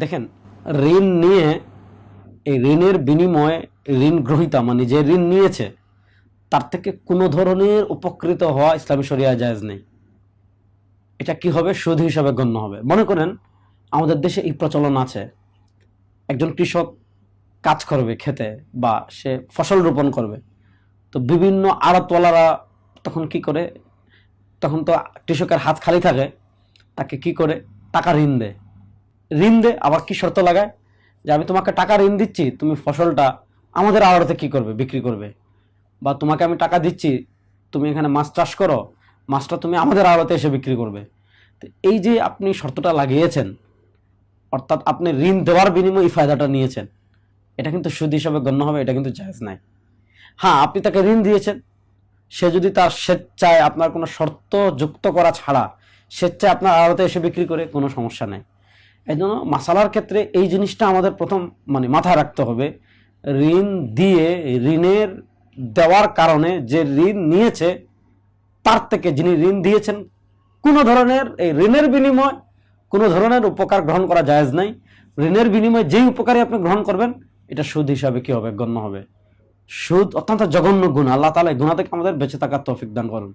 দেখেন, ঋণ নিয়ে এই ঋণের বিনিময়ে ঋণ গ্রহীতা মানে যে ঋণ নিয়েছে তার থেকে কোনো ধরনের উপকৃত হওয়া ইসলামী শরিয়া জায়েজ নেই। এটা কি হবে? সুদ হিসাবে গণ্য হবে। মনে করেন আমাদের দেশে এই প্রচলন আছে, একজন কৃষক কাজ করবে খেতে বা সে ফসল রোপণ করবে, তো বিভিন্ন আড়তওয়ালারা তখন কি করে, তখন তো কৃষকের হাত খালি থাকে, তাকে কি করে টাকা ঋণ দে আবার কি শর্ত লাগায় যে আমি তোমাকে টাকা ঋণ দিচ্ছি, তুমি ফসলটা আমাদের আড়তে কি করবে, বিক্রি করবে, বা তোমাকে আমি টাকা দিচ্ছি, তুমি এখানে মাছ চাষ করো, মাছটা তুমি আমাদের আড়তে এসে বিক্রি করবে। তো এই যে আপনি শর্তটা লাগিয়েছেন, অর্থাৎ আপনি ঋণ দেওয়ার বিনিময়ে এই ফায়দাটা নিয়েছেন, এটা কিন্তু সুদ হিসাবে গণ্য হবে, এটা কিন্তু জায়েজ নাই। হ্যাঁ, আপনি তাকে ঋণ দিয়েছেন, সে যদি তার স্বেচ্ছায় আপনার কোনো শর্ত যুক্ত করা ছাড়া স্বেচ্ছায় আপনার আড়তে এসে বিক্রি করে, কোনো সমস্যা নেই। এই জন্য মাসালার ক্ষেত্রে এই জিনিসটা আমাদের প্রথম মাথায় রাখতে হবে। ঋণ দিয়ে ঋণের দেওয়ার কারণে যে ঋণ নিয়েছে তার থেকে যিনি ঋণ দিয়েছেন কোনো ধরনের এই ঋণের বিনিময় কোনো ধরনের উপকার গ্রহণ করা জায়েজ নাই। ঋণের বিনিময়ে যেই উপকারই আপনি গ্রহণ করবেন এটা সুদ হিসাবে কি হবে, গণ্য হবে। সুদ অত্যন্ত জঘন্য গুনাহ। আল্লাহ তাআলা এই গুনাহ থেকে আমাদের বেঁচে থাকার তৌফিক দান করুন।